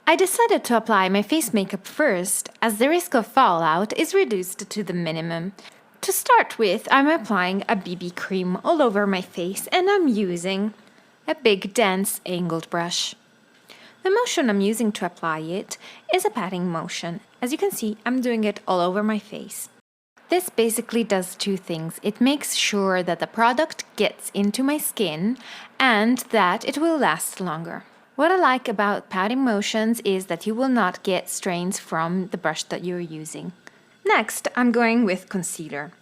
I decided to apply my face makeup first, as the risk of fallout is reduced to the minimum. To start with, I'm applying a BB cream all over my face, and I'm using a big, dense, angled brush. The motion I'm using to apply it is a patting motion. As you can see, I'm doing it all over my face. This basically does two things. It makes sure that the product gets into my skin and that it will last longer. What I like about patting motions is that you will not get stains from the brush that you're using. Next, I'm going with concealer.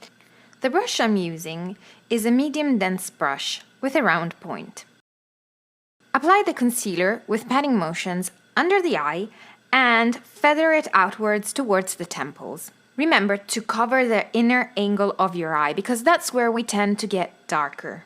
The brush I'm using is a medium dense brush with a round point. Apply the concealer with patting motions under the eye and feather it outwards towards the temples. Remember to cover the inner angle of your eye because that's where we tend to get darker.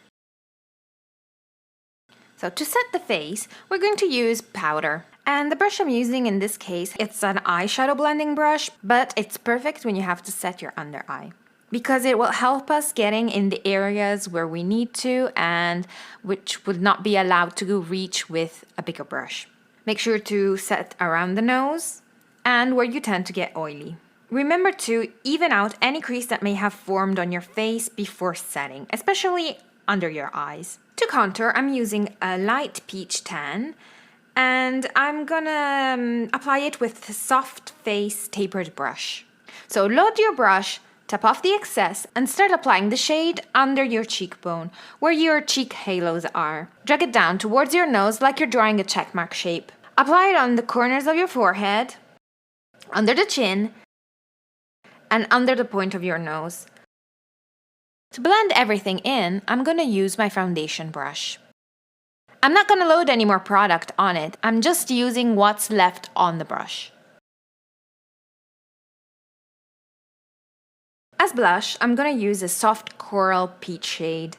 So to set the face, we're going to use powder. And the brush I'm using in this case, it's an eyeshadow blending brush, but it's perfect when you have to set your under eye, because it will help us getting in the areas where we need to and which would not be allowed to reach with a bigger brush. Make sure to set around the nose and where you tend to get oily. Remember to even out any crease that may have formed on your face before setting, especially under your eyes. To contour, I'm using a light peach tan, and I'm gonna apply it with a soft face tapered brush. So load your brush, tap off the excess, and start applying the shade under your cheekbone, where your cheek halos are. Drag it down towards your nose like you're drawing a checkmark shape. Apply it on the corners of your forehead, under the chin, and under the point of your nose. To blend everything in, I'm going to use my foundation brush. I'm not going to load any more product on it, I'm just using what's left on the brush. As blush, I'm going to use a soft coral peach shade,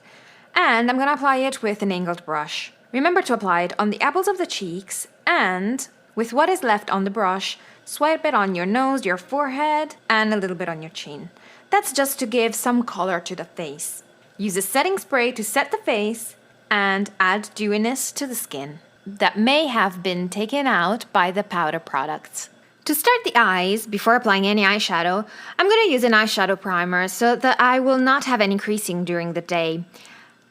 and I'm going to apply it with an angled brush. Remember to apply it on the apples of the cheeks, and with what is left on the brush, swipe it on your nose, your forehead, and a little bit on your chin. That's just to give some color to the face. Use a setting spray to set the face and add dewiness to the skin that may have been taken out by the powder products. To start the eyes, before applying any eyeshadow, I'm going to use an eyeshadow primer so that I will not have any creasing during the day.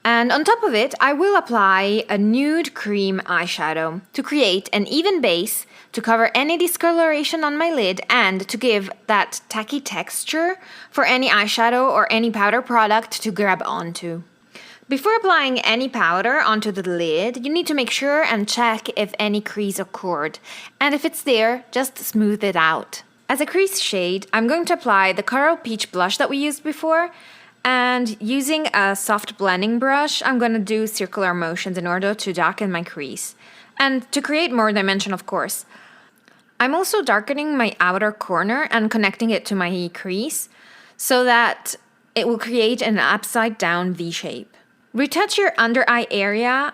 And on top of it, I will apply a nude cream eyeshadow to create an even base, to cover any discoloration on my lid, and to give that tacky texture for any eyeshadow or any powder product to grab onto. Before applying any powder onto the lid, you need to make sure and check if any crease occurred, and if it's there, just smooth it out. As a crease shade, I'm going to apply the Coral Peach blush that we used before, and using a soft blending brush, I'm going to do circular motions in order to darken my crease, and to create more dimension, of course. I'm also darkening my outer corner and connecting it to my crease so that it will create an upside down V shape. Retouch your under eye area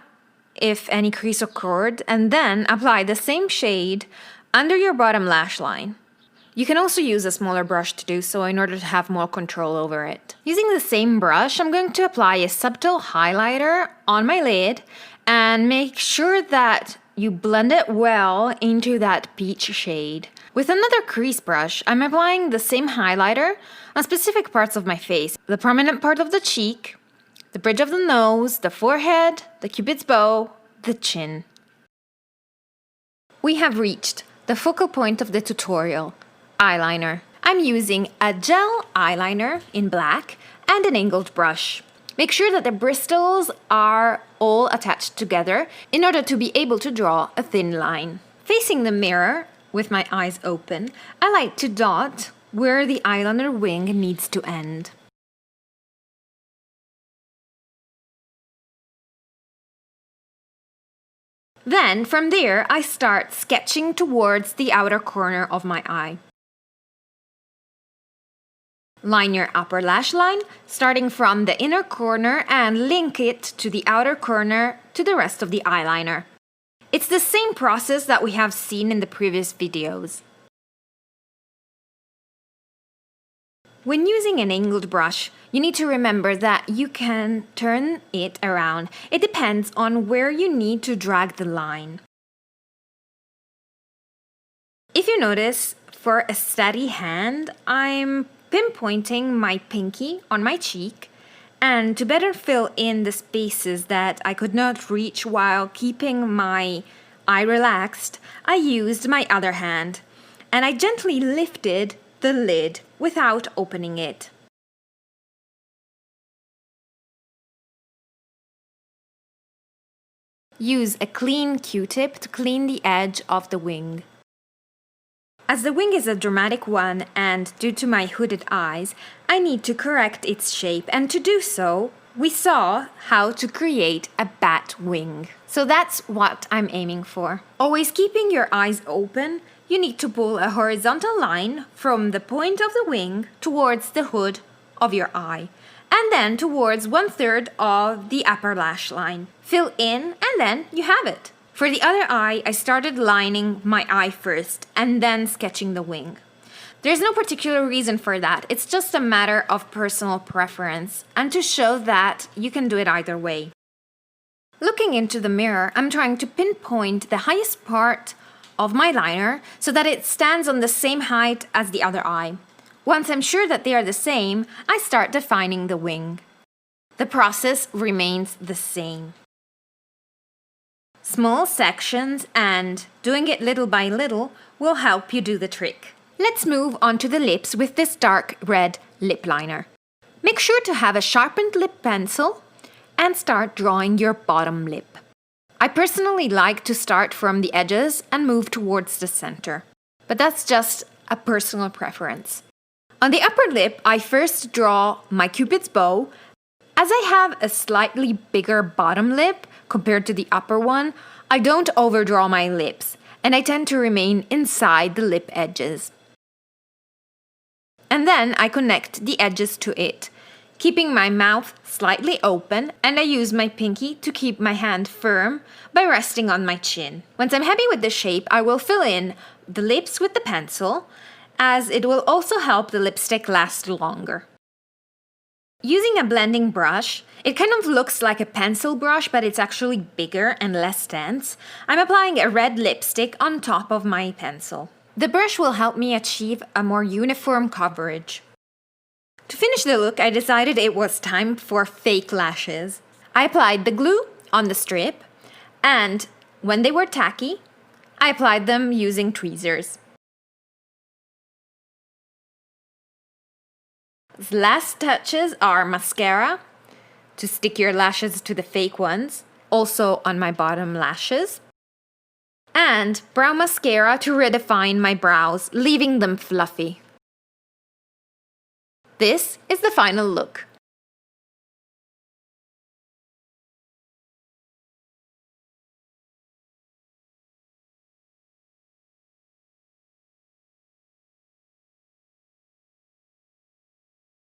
if any crease occurred, and then apply the same shade under your bottom lash line. You can also use a smaller brush to do so in order to have more control over it. Using the same brush, I'm going to apply a subtle highlighter on my lid and make sure that you blend it well into that peach shade. With another crease brush, I'm applying the same highlighter on specific parts of my face. The prominent part of the cheek, the bridge of the nose, the forehead, the cupid's bow, the chin. We have reached the focal point of the tutorial. Eyeliner. I'm using a gel eyeliner in black and an angled brush. Make sure that the bristles are all attached together in order to be able to draw a thin line. Facing the mirror, with my eyes open, I like to dot where the eyeliner wing needs to end. Then, from there, I start sketching towards the outer corner of my eye. Line your upper lash line, starting from the inner corner, and link it to the outer corner to the rest of the eyeliner. It's the same process that we have seen in the previous videos. When using an angled brush, you need to remember that you can turn it around. It depends on where you need to drag the line. If you notice, for a steady hand, I'm pinpointing my pinky on my cheek, and to better fill in the spaces that I could not reach while keeping my eye relaxed, I used my other hand, and I gently lifted the lid without opening it. Use a clean Q-tip to clean the edge of the wing. As the wing is a dramatic one and due to my hooded eyes, I need to correct its shape, and to do so, we saw how to create a bat wing. So that's what I'm aiming for. Always keeping your eyes open, you need to pull a horizontal line from the point of the wing towards the hood of your eye, and then towards 1/3 of the upper lash line. Fill in, and then you have it. For the other eye, I started lining my eye first and then sketching the wing. There's no particular reason for that, it's just a matter of personal preference and to show that you can do it either way. Looking into the mirror, I'm trying to pinpoint the highest part of my liner so that it stands on the same height as the other eye. Once I'm sure that they are the same, I start defining the wing. The process remains the same. Small sections and doing it little by little will help you do the trick. Let's move on to the lips with this dark red lip liner. Make sure to have a sharpened lip pencil and start drawing your bottom lip. I personally like to start from the edges and move towards the center, but that's just a personal preference. On the upper lip, I first draw my Cupid's bow. As I have a slightly bigger bottom lip compared to the upper one, I don't overdraw my lips, and I tend to remain inside the lip edges. And then I connect the edges to it, keeping my mouth slightly open, and I use my pinky to keep my hand firm by resting on my chin. Once I'm happy with the shape, I will fill in the lips with the pencil, as it will also help the lipstick last longer. Using a blending brush, it kind of looks like a pencil brush, but it's actually bigger and less dense. I'm applying a red lipstick on top of my pencil. The brush will help me achieve a more uniform coverage. To finish the look, I decided it was time for fake lashes. I applied the glue on the strip, and when they were tacky, I applied them using tweezers. The last touches are mascara to stick your lashes to the fake ones, also on my bottom lashes, and brow mascara to redefine my brows, leaving them fluffy. This is the final look.